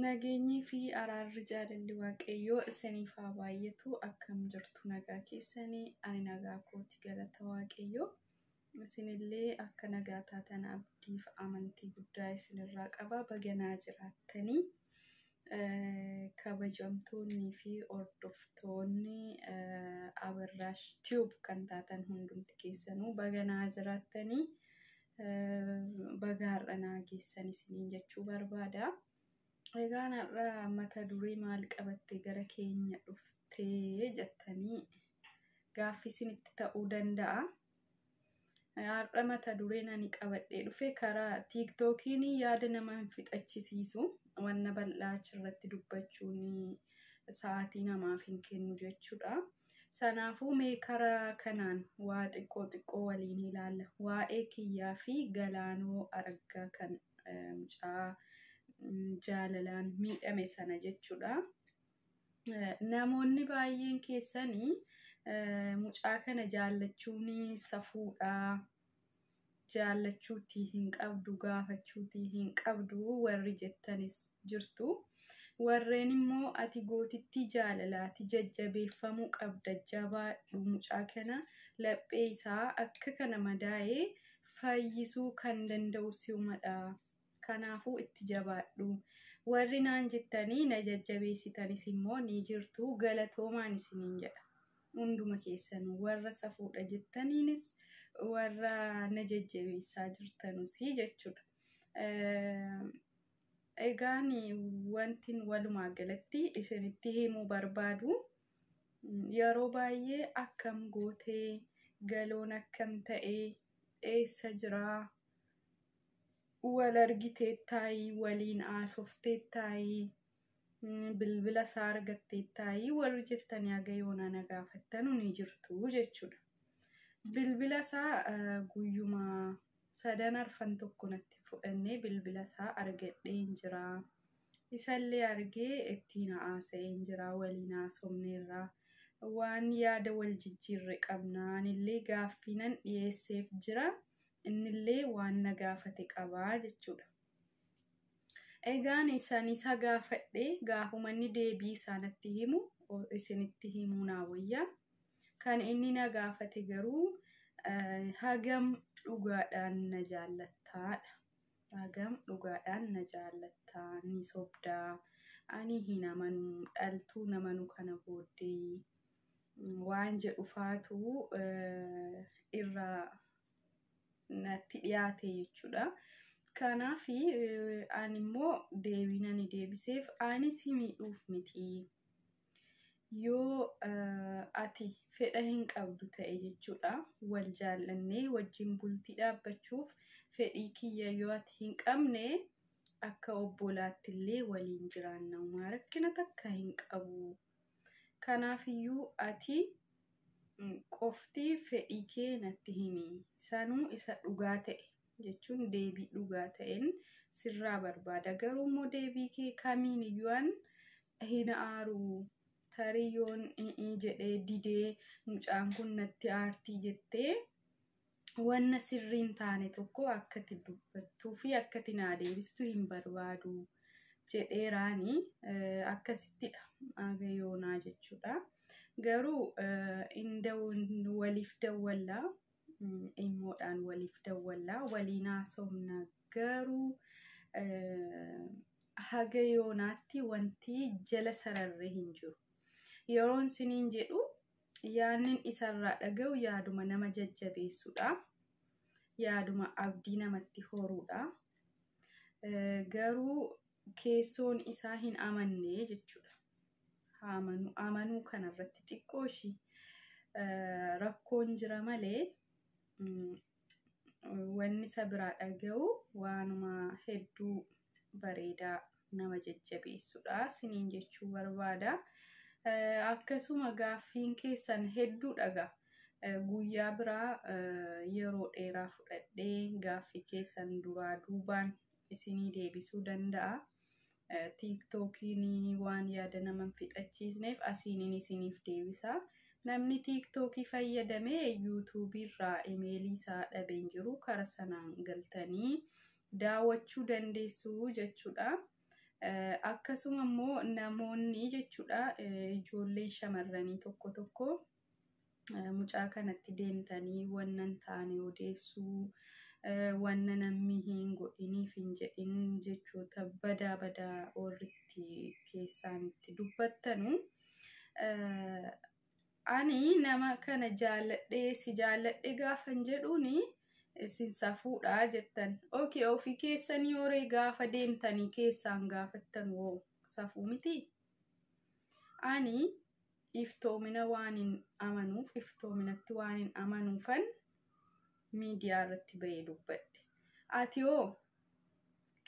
Nageenyi fi araarri jaalalli waaqayyoo isiniif haa baay'atu. Akkam jirtu nagaa keessanii? Ani nagaa kooti galata waaqayyoo. Isinillee akka nagaa taatan abdiif amantii guddaa isinirraa qaba. Baganaa jiraattanii kabajamtoonni fi hordoftoonni Abarraash Tube kan taatan hundumti keessanuu baganaa jiraattanii baga har'a nageessan isiniin jechuu barbaada. Egaan har'a mata duree maal qabattee gara keenya dhuftee jettanii gaaffii isinitti ta'uu danda'a. Har'a mata dureen ani qabadhee dhufe karaa TikTokiin yaada nama fixachisiisu wanna bal'aa achirratti dubbachuun sa'aatii namaaf hin kennu jechuudha. Sanaafuu mee karaa kanaan waa xiqqoo waliin ilaalla. Waa'ee kiyyaa fi Galaanoo Araggaa kan mucaa jaalalaan miidhame sana jechuudha. Namoonni baay'een keessanii mucaa kana jaallachuun safuudha, jaallachuutii hin qabdu, gaafachuutii hin qabdu warri jettanis jirtu. Warreen immoo ati gootittii jaalalaati, jajjabeeffamuu qabda, jabaadhu, mucaa kana laphee isaa akka kana madaa'ee fayyisuu kan danda'u si'umadha. Kanaafuu itti jabaadhu. Warri naan jettanii na jajjabeessitanis immoo ni jirtu. Galatoomaan isiniin jedha. Hunduma keessanuu warra safuudha jettaniinis warra na jajjabeessaa jirtanus jechuudha. Egaan wantin walumaa galatti isinitti himuu barbaadu yeroo baay'ee akkam gootee, Galoon akkam ta'ee, eessa jiraa, wal argitee taayii, waliin haasoftee taayii, bilbila isaa argattee taayii warri jettanii haga yoona na gaafattanu ni jirtu jechuudha. Bilbila isaa guyyuma 3 arfan tokko natti fudhannee bilbila isaa argadhee hin jiraa. Isallee argee ittiin haasa'ee hin jiraa, waliin haasofneerraa. Waan yaada wal jijjiirre qabna. Anillee gaaffiinan dhiyeesseef jira. Innillee waan na gaafate qabaa jechuudha. Egaan isaan isa gaafadhee gaafuma inni deebii isaanitti himu isinitti himuu naa wayya. Kan inni na gaafate garuu hagam dhugaadhaan na jaallattaadha. Hagam dhugaadhaan na jaallattaa, ni sobdaa, ani hin amanu, dhaltuu namanu kana booddee waan jedhu faatu irraa natti dhiyaate jechuudha. Kanaaf ani immoo deebiin ani deebiseef ani si miidhuuf miti. Yoo ati fedha hin qabdu ta'e jechuudha, wal jaallannee wajjin bultii dhaabbachuuf fedhii kiyya yoo ati hin qabne akka obbolaatti illee waliin jiraanna. Uumaa rakkina takka hin qabu. Kanaafiyyuu ati qofti fedhii kee natti himi. Sanuu isa dhugaa ta'e jechuun deebii dhugaa ta'een sirraa barbaada. Garuu immoo deebii kee kamiin iyyuu hin aaru. Tariyyoon jedhee didee mucaan kun natti aartii jettee wanna sirriin taane tokko akkati dubbattuu fi akkati naa deebistu hin barbaadu jedheeraani. Akkasittidha haga yoonaa jechuudha. Garuu waliif dawwallaa, immoodhaan waliif dawwallaa, waliin haasofna. Garuu haga yoonaatti wanti jala sararree hin jiru. Yeroon isiniin jedhu yaannin isarraa dhaga'u yaaduma nama jajjabeessudha. Yaaduma abdii namatti horuudha. Garuu keessoon isaa hin amanne jechuudha. Amanuu kanarratti xiqqoo ishii rakkoon jira malee wanni isa biraa dhaga'u waanuma hedduu bareedaa nama jajjabeessudha isiniin jechuu barbaada. Akkasuma gaaffiin keessan hedduu dhaga. Guyyaa biraa yeroo dheeraa fudhadhee gaaffii keessan duraa duubaan isinii deebisuu danda'a. TikTokiin waan yaada nama fixachiisneef asiin isiniif deebisa. Namni TikTokii fayyadamee YouTube irraa imeelii isaa dhabeen jiru karaa sanaan galtanii daawwachuu dandeessu jechuudha. Akkasuma immoo namoonni jechuudha ijoolleen shamarranii tokko tokko mucaa kanatti deemtanii wannan taane odeessuu wanna namni hin godhiniif hin jedhin jechoota badaa warritti keessaanitti dubbattanu. Ani nama kana jaalladhe gaafan jedhuuni isin safuudha jettan. Okay, ofii keessanii horee gaafa deemtanii keessaan gaafattan woo safuu miti. Ani iftoomina waan hin amanuuf iftoominatti waan hin amanuufan miidiyaa irratti bahee dubbadhe. Ati yoo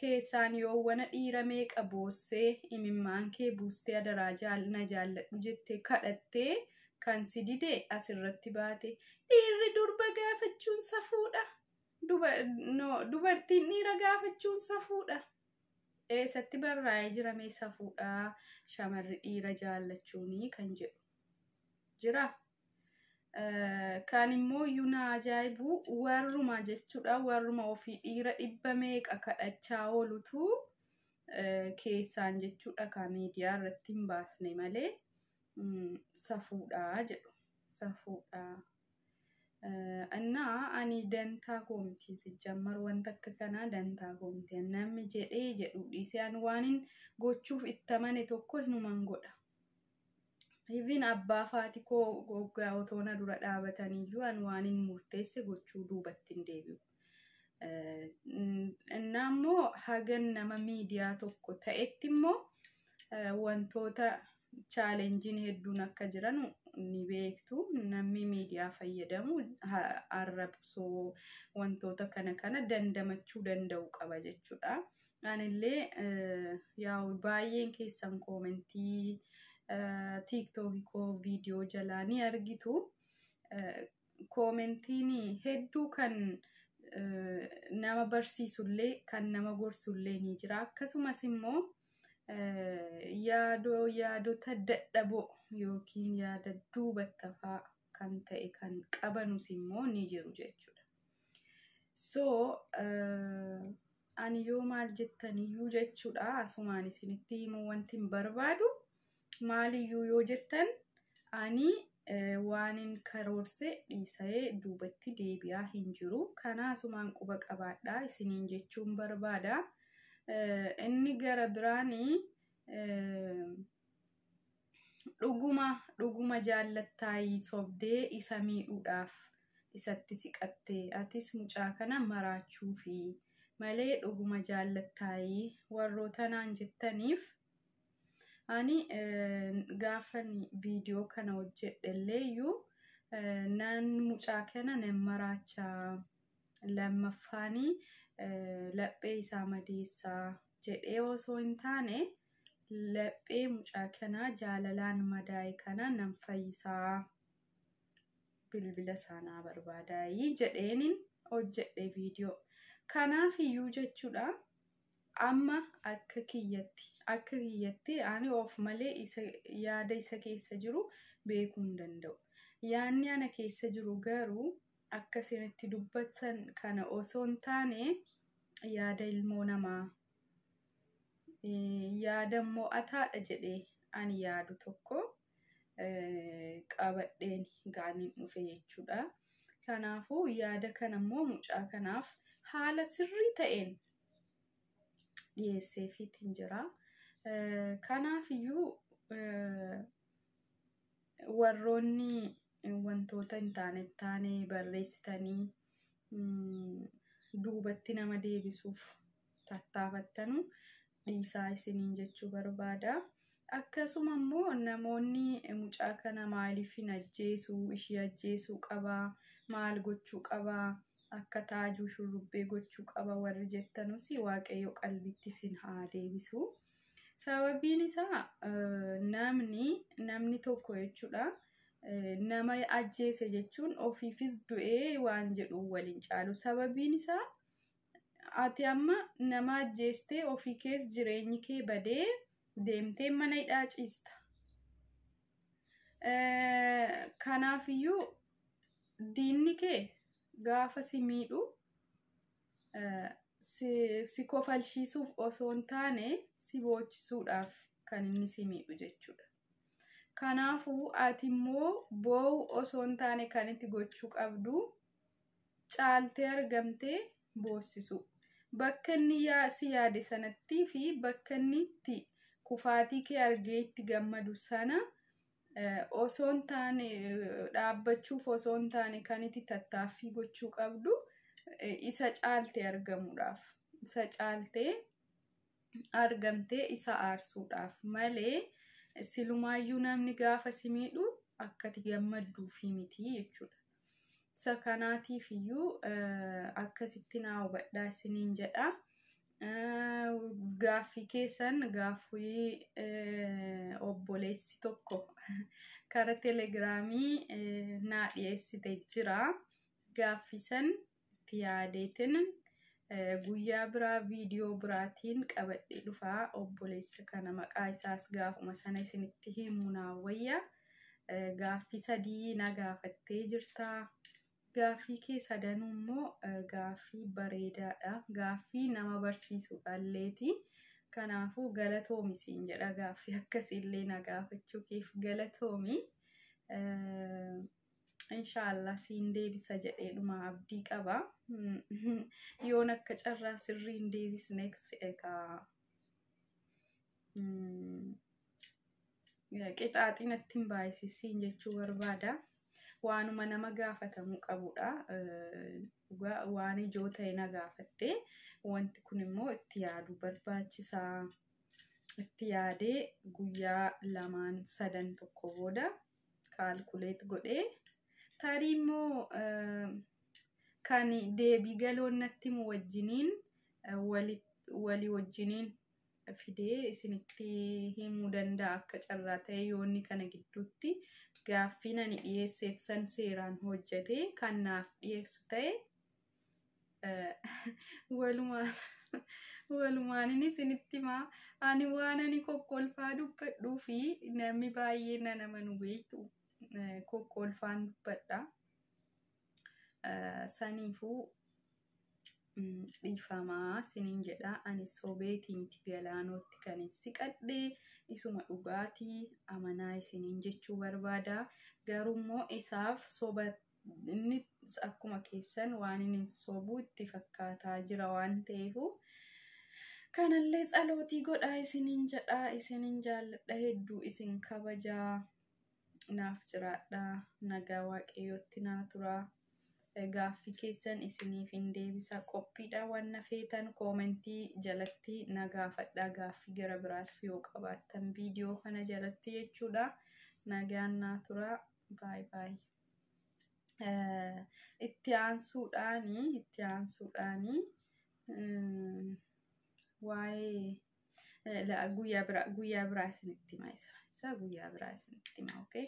keessaan yoo wana dhiira meeqa boossee imimmaan kee buustee adaraa na jaalladhu jettee kadhattee kan si dide asirratti baate dhiirri durba gaafachuun safuudha. Dubartiin dhiira gaafachuun safuudha. Eessatti barraa'ee jira mee safuudha shamarri dhiira jaallachuuni kan jedhu jira. Kan immoo yuna ajaa'ibu warruma jechuudha. Warruma ofii dhiira dhibba meeqa kadhachaa oolutu keessaan jechuudha kan miidiyaa irratti hin baasne malee safuudha jedhu. Safuudha. Annaa ani dantaa koomtii sijjammar wanta akka kanaa dantaa koomtii namni jedhee jedhu dhiisee ani waanin gochuuf ittamane tokko hinuman godha. Even abbaa faati koo goggaa otoona dura dhaabatanii jiru ani waanin murteesse gochuu duubatti hin deebi'u. Innammoo hagan nama miidiyaa tokko ta'etti immoo wantoota chaalenjiin hedduun akka jiran ni beektu. Namni miidiyaa fayyadamu arrabsoo wantoota kana dandamachuu danda'u qaba jechuudha. Anillee yaa'u baay'een keessan koomentii TikTok koo viidiyoo jalaa ni argitu. Koomentiin hedduu kan nama barsiisullee kan nama gorsullee ni jira. Akkasumas immoo yaadota dadhaboo yookiin yaada duubattafaa kan ta'e kan qabanus immoo ni jiru jechuudha. So ani yoo maal jettaniyyuu jechuudha asumaan isinitti himuu wanti hin barbaadu. Maaliyyuu yoo jettan ani waanin karoorse dhiisee duubatti deebi'aa hin jiru. Kana asumaan quba qabaadhaa isiniin jechuun barbaada. Inni gara biraanii dhuguma jaallattaayii sobdee isa miidhuudhaaf isatti siqattee atis mucaa kana maraachuu fi malee dhuguma jaallattaayii warroota naan jettaniif ani gaafan viidiyoo kana hojjedhelleeyyuu nan mucaa kana nan maraachaa lammaffaanii laphee isaa madeessaa jedhee osoo hin taane laphee mucaa kana jaalalaan madaa'e kana nan fayyisaa bilbila isaanaa barbaadaayii jedheenin hojjedhe viidiyoo. Kanaaf iyyuu jechuudha amma akka kiyyatti ani of malee yaada isa keessa jiru beekuu hin danda'u. Yaanni ana keessa jiru garuu akka isinitti dubbatan kana osoo hin taane yaada ilmoo namaa yaada mo'ataadha jedhee ani yaadu tokko qabadheen gaaniin dhufe jechuudha. Kanaafuu yaada kana immoo mucaa kanaaf haala sirrii ta'een dhiyeesseefiitiin jira. Kanaaf iyyuu warroonni wantoota hin taane barreessitanii duubatti nama deebisuuf tattaafattanu dhiisaa isiniin jechuu barbaada. Akkasuma immoo namoonni mucaa kana maaliif hin ajjeesuu, ishii ajjeesuu qabaa, maal gochuu qabaa, akka taajuu shurrubbee gochuu qaba warri jettanus waaqayyo qalbitti isin haa deebisu. Sababiin isaa namni tokko jechuudha nama ajjeese jechuun ofiifis du'ee waan jedhu waliin caalu. Sababiin isaa ati amma nama ajjeestee ofii kees jireenyi kee badee deemtee mana hidhaa ciista. Kanaaf iyyuu diinni kee gaafa si miidhu si kofalchiisuuf osoo hin taane si boochisuudhaaf kan inni si miidhu jechuudha. Kanaafuu ati immoo boo'u osoo hin taane kan itti gochuu qabdu caaltee argamtee boossisu. Bakka inni si yaade sanatti fi bakka inni itti kufaatii kee argee itti gammadu sana osoo hin taane dhaabbachuuf osoo hin taane kan itti tattaaffii gochuu qabdu isa caaltee argamuudhaaf, isa caaltee argamtee isa aarsuudhaaf malee silumaayyuu namni gaafa si miidhu akkati gammadduufi miti jechuudha. Isa kanaatiif iyyuu akkasitti naa hubadhaa isiniin jedha. Gaaffii keessan gaaffii obboleessi tokko karaa telegiraamii naa dhiyeessite jira. Gaaffii san itti yaadeetin guyyaa biraa viidiyoo biraatiin qabadhee dhufaa. Obboleessa kana maqaa isaas gaafuma sana isinitti himuu naa wayya. Gaaffii 3 na gaafattee jirta. Gaaffii kee sadanuu immoo gaaffii bareedaadha. Gaaffii nama barsiisuudhaalleeti. Kanaafuu galatoomi siin jedha. Gaaffii akkasiillee na gaafachuu keef galatoomi. Inshaallah siin deebisa jedheedhuma abdii qaba. Yoon akka carraa sirrii hin deebisneef qixaaxinatti hin baay'isiin jechuu barbaada. Waanuma nama gaafatamuu qabudha. Waan ijoo ta'e na gaafatte. Wanti kun immoo itti yaaduu barbaachisaa. Itti yaadee guyyaa 2-3 tokko booda kaalkuleet godhee tarii immoo kan deebii galoonnatti mu wajjiniin walii wajjiniin fidee isinitti himuu danda'a akka carraa ta'e yoonni kana gidduutti gaaffiin ani dhiyeesseef san seeraan hojjetee kan naaf dhiyeessu ta'e walumaan isinitti himaa. Ani waan ani kokkolfaa dubbadhuu fi namni baay'ee na nama nu beektu kokkolfaan dubbadha. Saniifuu dhiifamaa siniin jedha. Ani sobeetii miti galaanootti kan siqadhee isuma dhugaatii amanaa isiniin jechuu barbaada. Garuu immoo isaaf soba inni akkuma keessan waan inni sobuu itti fakkaataa jira waan ta'eefu kanallee tsalootii godhaa isiniin jedha. Isiniin jaalladha hedduu isin kabajaa. Naaf jiraadha. Nagaa waaqayyootti naa tura. Gaaffii keessan isiniif hin deebisa. Qophiidha waan feetan koomentii jalatti na gaafadha. Gaaffii gara biraas yoo qabaattan viidiyoo kana jalatti jechuudha. Nagaan naa tura. Bye bye. Itti aansuudhaani waa'ee guyyaa biraa isinitti himaa. Isa guyyaa biraa isinitti himaa. Okay?